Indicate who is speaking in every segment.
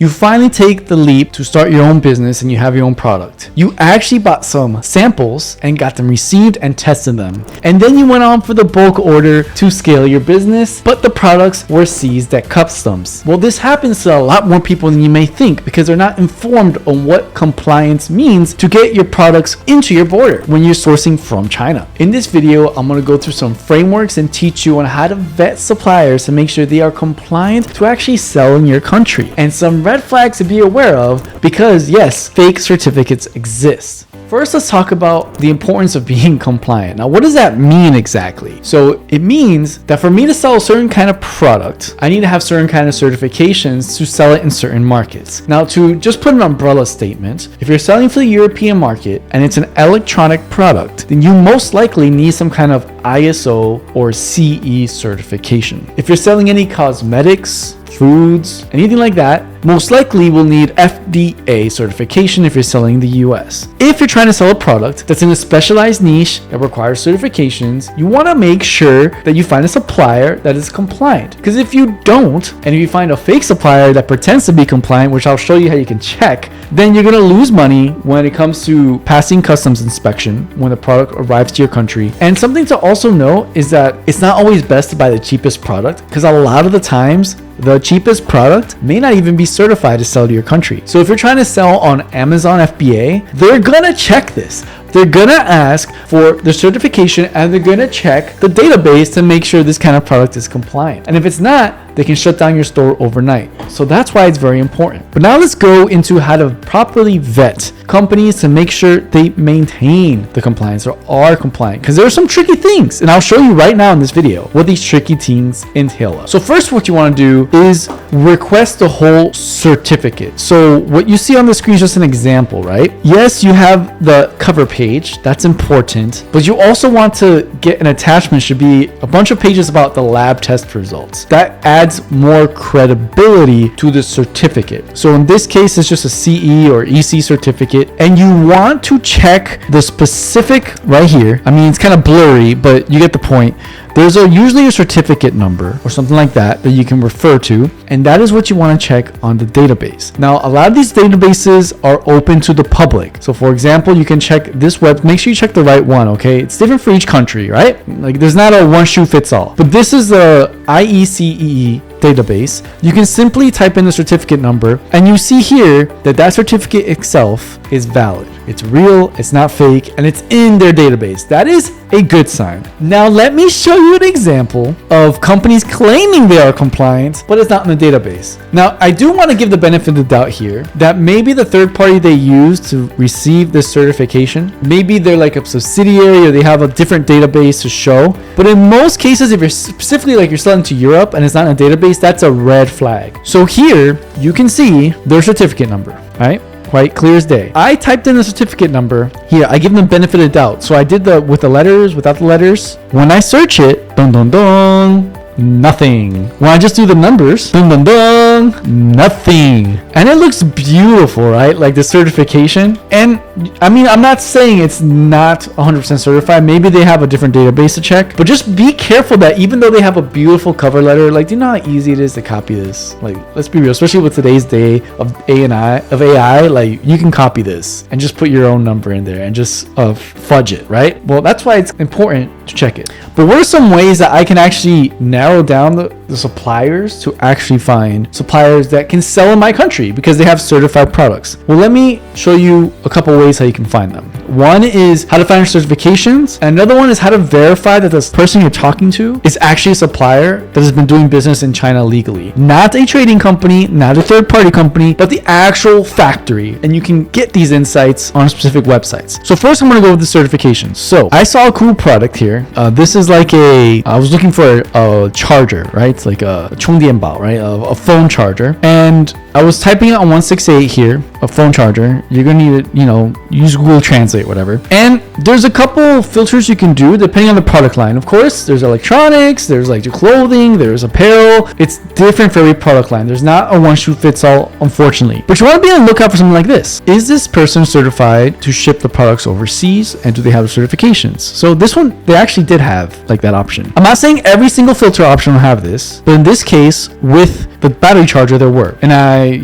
Speaker 1: You finally take the leap to start your own business and you have your own product. You actually bought some samples and got them received and tested them. And then you went on for the bulk order to scale your business, but the products were seized at customs. Well, this happens to a lot more people than you may think because they're not informed on what compliance means to get your products into your border when you're sourcing from China. In this video, I'm going to go through some frameworks and teach you on how to vet suppliers to make sure they are compliant to actually sell in your country, and some red flags to be aware of because yes, fake certificates exist. First, let's talk about the importance of being compliant. Now, what does that mean exactly? So it means that for me to sell a certain kind of product, I need to have certain kind of certifications to sell it in certain markets. Now, to just put an umbrella statement, if you're selling for the European market and it's an electronic product, then you most likely need some kind of ISO or CE certification. If you're selling any cosmetics, foods, anything like that, most likely will need FDA certification if you're selling in the US. If you're trying to sell a product that's in a specialized niche that requires certifications, you want to make sure that you find a supplier that is compliant. Because if you don't, and if you find a fake supplier that pretends to be compliant, which I'll show you how you can check, then you're going to lose money when it comes to passing customs inspection when the product arrives to your country. And something to also know is that it's not always best to buy the cheapest product, because a lot of the times the cheapest product may not even be certified to sell to your country. So if you're trying to sell on Amazon FBA, they're gonna check this. They're gonna ask for the certification and they're gonna check the database to make sure this kind of product is compliant. And if it's not, they can shut down your store overnight. So that's why it's very important. But now let's go into how to properly vet companies to make sure they maintain the compliance or are compliant. Because there are some tricky things, and I'll show you right now in this video what these tricky things entail. So first, what you want to do is request the whole certificate. So what you see on the screen is just an example, right? Yes, you have the cover page, that's important, but you also want to get an attachment, should be a bunch of pages about the lab test results. That adds more credibility to the certificate. So in this case, it's just a CE or EC certificate, and you want to check the specific right here. I mean, it's kind of blurry, but you get the point. There's usually a certificate number or something like that you can refer to, and that is what you want to check on the database. Now, a lot of these databases are open to the public. So for example, you can check this web, make sure you check the right one, okay? It's different for each country, right? Like there's not a one shoe fits all, but this is the IECE database. You can simply type in the certificate number and you see here that that certificate itself is valid. It's real, it's not fake, and it's in their database. That is a good sign. Now let me show you an example of companies claiming they are compliant, but it's not in the database. Now I do want to give the benefit of the doubt here that maybe the third party they use to receive this certification, maybe they're like a subsidiary or they have a different database to show. But in most cases, if you're specifically like you're selling to Europe and it's not in a database, that's a red flag. So here you can see their certificate number, right? Quite clear as day. I typed in the certificate number here. I give them benefit of doubt. So I did the with the letters, without the letters. When I search it, dun dun dun, nothing. When I just do the numbers, dun dun dun, nothing. And it looks beautiful, right? Like the certification. And I mean, I'm not saying it's not 100% certified. Maybe they have a different database to check, but just be careful that even though they have a beautiful cover letter, like, do you know how easy it is to copy this? Like, let's be real, especially with today's day of AI, like you can copy this and just put your own number in there and just fudge it, right? Well, that's why it's important to check it. But what are some ways that I can actually narrow down the suppliers to actually find suppliers that can sell in my country because they have certified products? Well, let me show you a couple ways how you can find them. One is how to find certifications, and another one is how to verify that this person you're talking to is actually a supplier that has been doing business in China legally. Not a trading company, not a third-party company, but the actual factory. And you can get these insights on specific websites. So first I'm going to go with the certifications. So I saw a cool product here. This is like I was looking for a charger, right? It's like a 充电宝, right? A phone charger. And I was typing it on 168 here, a phone charger. You're going to need to, use Google Translate, whatever. And there's a couple filters you can do depending on the product line. Of course, there's electronics, there's like clothing, there's apparel. It's different for every product line. There's not a one shoe fits all, unfortunately. But you want to be on the lookout for something like this. Is this person certified to ship the products overseas, and do they have the certifications? So this one, they actually did have like that option. I'm not saying every single filter option will have this, but in this case, with the battery charger there were. And I,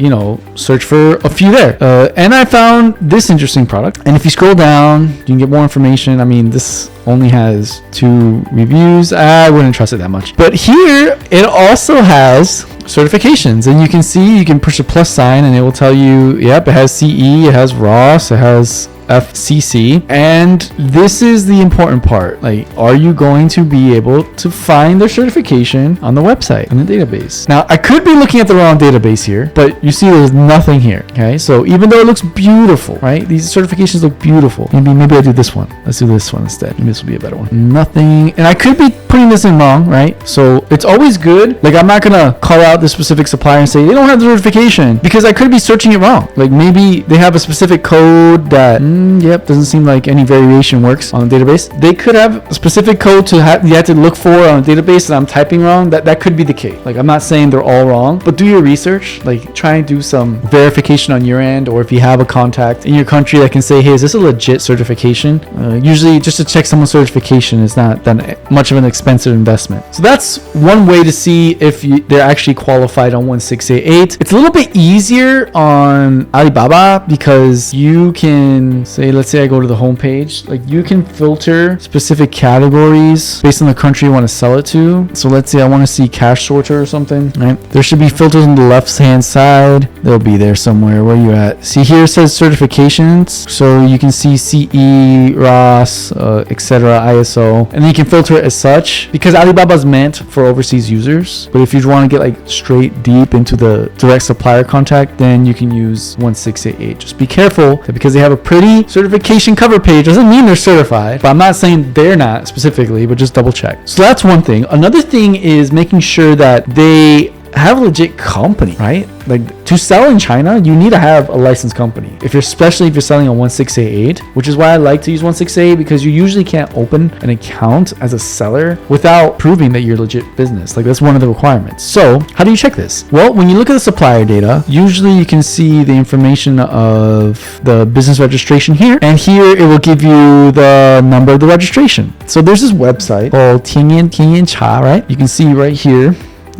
Speaker 1: searched for a few there. And I found this interesting product. And if you scroll down, you can get more information. I mean, this only has 2 reviews. I wouldn't trust it that much. But here, it also has certifications, and you can see, you can push a plus sign and it will tell you, yep, it has CE, it has ROS, it has FCC. And this is the important part. Like, are you going to be able to find their certification on the website, in the database? Now, I could be looking at the wrong database here, but you see there's nothing here. Okay, so even though it looks beautiful, right? These certifications look beautiful. Maybe I'll do this one. Let's do this one instead. Maybe this will be a better one. Nothing. And I could be putting this in wrong, right? So it's always good. Like, I'm not gonna call out the specific supplier and say they don't have the certification, because I could be searching it wrong. Like, maybe they have a specific code that doesn't seem like any variation works on the database. They could have a specific code you have to look for on a database that I'm typing wrong. That could be the case. Like, I'm not saying they're all wrong, but do your research. Like, try and do some verification on your end, or if you have a contact in your country that can say, hey, is this a legit certification? Usually just to check someone's certification is not that much of an expensive investment. So that's one way to see if they're actually qualified on 1688. It's a little bit easier on Alibaba, because you can say, let's say I go to the home page, like, you can filter specific categories based on the country you want to sell it to. So let's say I want to see cash sorter or something, right? There should be filters on the left hand side. They'll be there somewhere. Where you at? See, here it says certifications, so you can see CE, ROS, etc., ISO, and then you can filter it as such, because Alibaba's meant for overseas users. But if you want to get like straight deep into the direct supplier contact, then you can use 1688. Just be careful that because they have a pretty certification cover page doesn't mean they're certified. But I'm not saying they're not specifically, but just double check. So that's one thing. Another thing is making sure that they have a legit company, right? Like, to sell in China, you need to have a licensed company. Especially if you're selling on 1688, which is why I like to use 1688, because you usually can't open an account as a seller without proving that you're a legit business. Like, that's one of the requirements. So how do you check this? Well, when you look at the supplier data, usually you can see the information of the business registration here, and here it will give you the number of the registration. So there's this website called Tianyan Cha, right? You can see right here.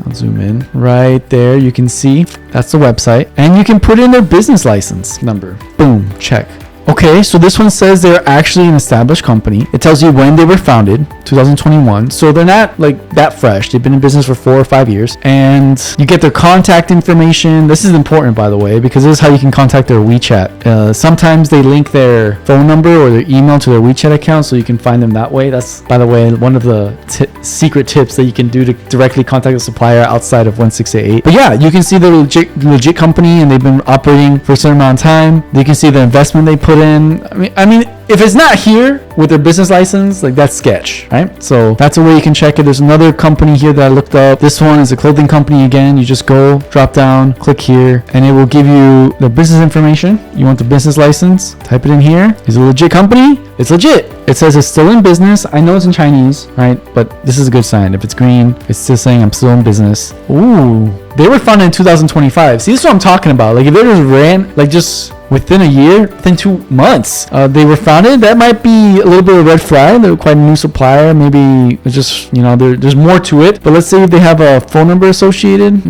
Speaker 1: I'll zoom in right there. You can see that's the website, and you can put in their business license number. Boom, check. Okay, so this one says they're actually an established company. It tells you when they were founded, 2021. So they're not like that fresh. They've been in business for 4 or 5 years. And you get their contact information. This is important, by the way, because this is how you can contact their WeChat. Sometimes they link their phone number or their email to their WeChat account, so you can find them that way. That's, by the way, one of the secret tips that you can do to directly contact a supplier outside of 1688. But yeah, you can see the legit company, and they've been operating for a certain amount of time. You can see the investment they put in. I mean, if it's not here with their business license, like, that's sketch, right? So that's a way you can check it. There's another company here that I looked up. This one is a clothing company again. You just go, drop down, click here, and it will give you the business information. You want the business license, type it in here. Is it a legit company? It's legit. It says it's still in business. I know it's in Chinese, right? But this is a good sign. If it's green, it's still saying I'm still in business. Ooh, they were founded in 2025. See, this is what I'm talking about. Like, if they just ran, like, just within a year, within 2 months, they were founded, that might be a little bit of a red flag. They're quite a new supplier. Maybe it's just, there's more to it. But let's say if they have a phone number associated.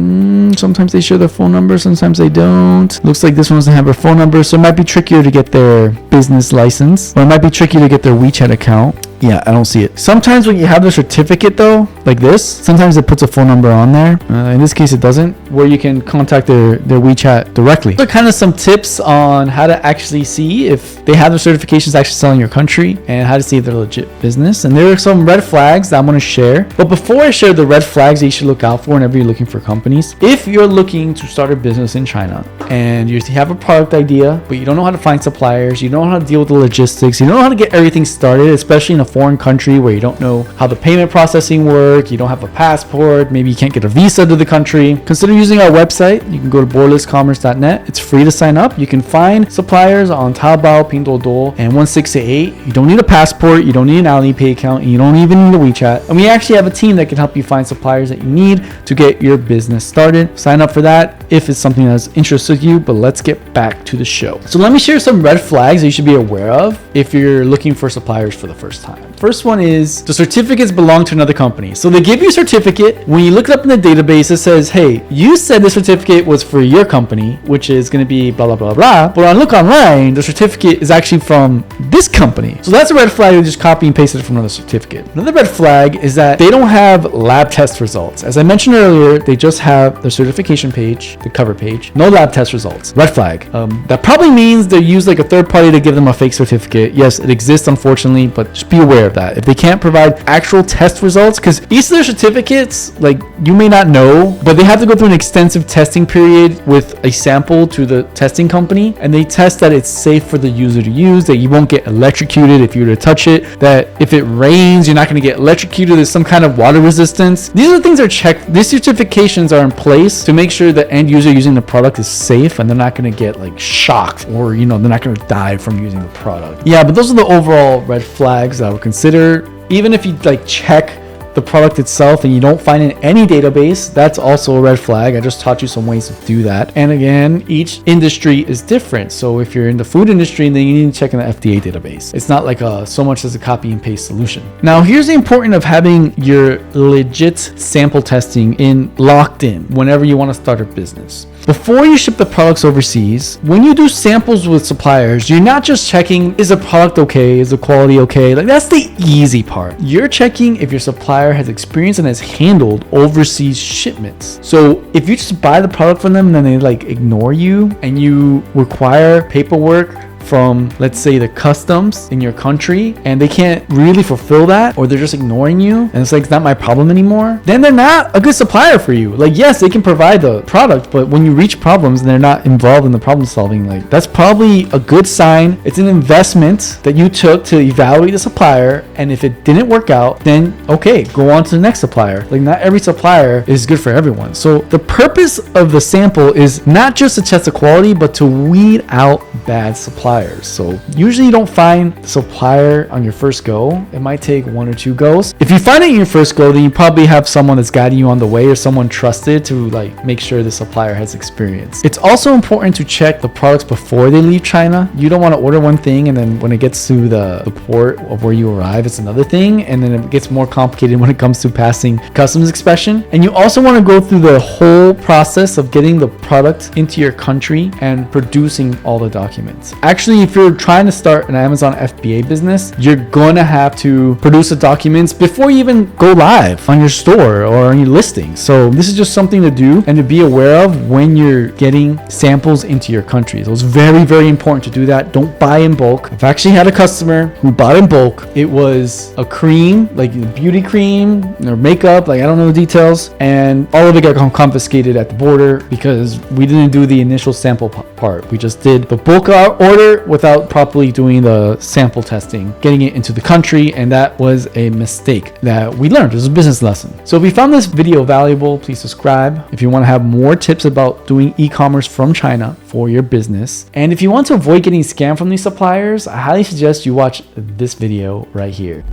Speaker 1: Sometimes they share their phone number, sometimes they don't. Looks like this one doesn't have a phone number, so it might be trickier to get their business license, or it might be tricky to get their WeChat account. Yeah, I don't see it. Sometimes when you have the certificate though, like this, sometimes it puts a phone number on there. In this case, it doesn't, where you can contact their WeChat directly. So kind of some tips on how to actually see if they have their certifications actually selling in your country, and how to see if they're a legit business. And there are some red flags that I'm going to share. But before I share the red flags that you should look out for whenever you're looking for companies, if you're looking to start a business in China and you have a product idea, but you don't know how to find suppliers, you don't know how to deal with the logistics, you don't know how to get everything started, especially in a foreign country where you don't know how the payment processing work, you don't have a passport, maybe you can't get a visa to the country, consider using our website. You can go to borderlesscommerce.net. It's free to sign up. You can find suppliers on Taobao, Pinduoduo, and 1688. You don't need a passport, you don't need an Alipay account, and you don't even need a WeChat. And we actually have a team that can help you find suppliers that you need to get your business started. Sign up for that if it's something that's interested you. But let's get back to the show. So let me share some red flags that you should be aware of if you're looking for suppliers for the first time. time. First one is the certificates belong to another company. So they give you a certificate. When you look it up in the database, it says, hey, you said the certificate was for your company, which is going to be blah, blah, blah, blah. But when I look online, the certificate is actually from this company. So that's a red flag. You just copy and paste it from another certificate. Another red flag is that they don't have lab test results. As I mentioned earlier, they just have the certification page, the cover page, no lab test results. Red flag. That probably means they use like a third party to give them a fake certificate. Yes, it exists, unfortunately, but just be aware of that. If they can't provide actual test results, because each of their certificates, like you may not know, but they have to go through an extensive testing period with a sample to the testing company, and they test that it's safe for the user to use, that you won't get electrocuted if you were to touch it, that if it rains, you're not going to get electrocuted, there's some kind of water resistance. These are the things that are checked. These certifications are in place to make sure the end user using the product is safe and they're not going to get like shocked, or they're not going to die from using the product. Yeah, but those are the overall red flags that I would consider. Even if you like check the product itself and you don't find it in any database, that's also a red flag. I just taught you some ways to do that. And again, each industry is different. So if you're in the food industry, then you need to check in the FDA database. It's not like so much as a copy and paste solution. Now, here's the importance of having your legit sample testing locked in whenever you want to start a business. Before you ship the products overseas, when you do samples with suppliers, you're not just checking, is the product okay? Is the quality okay? Like that's the easy part. You're checking if your supplier has experience and has handled overseas shipments. So if you just buy the product from them and then they like ignore you and you require paperwork from, let's say, the customs in your country, and they can't really fulfill that, or they're just ignoring you, and it's like, it's not my problem anymore, then they're not a good supplier for you. Like, yes, they can provide the product, but when you reach problems and they're not involved in the problem solving, like, that's probably a good sign. It's an investment that you took to evaluate the supplier, and if it didn't work out, then okay, go on to the next supplier. Like, not every supplier is good for everyone. So the purpose of the sample is not just to test the quality, but to weed out bad suppliers. So usually you don't find the supplier on your first go. It might take 1 or 2 goes. If you find it in your first go, then you probably have someone that's guiding you on the way, or someone trusted to like make sure the supplier has experience. It's also important to check the products before they leave China. You don't want to order one thing and then when it gets to the port of where you arrive, it's another thing, and then it gets more complicated when it comes to passing customs inspection. And you also want to go through the whole process of getting the product into your country and producing all the documents. Actually, if you're trying to start an Amazon FBA business, you're going to have to produce the documents before you even go live on your store or on your listing. So this is just something to do and to be aware of when you're getting samples into your country. So it's very, very important to do that. Don't buy in bulk. I've actually had a customer who bought in bulk. It was a cream, like beauty cream or makeup, like I don't know the details, and all of it got confiscated at the border because we didn't do the initial sample part. We just did the bulk order without properly doing the sample testing, getting it into the country, and that was a mistake that we learned. It was a business lesson. So if you found this video valuable, please subscribe. If you want to have more tips about doing e-commerce from China for your business, and if you want to avoid getting scammed from these suppliers, I highly suggest you watch this video right here.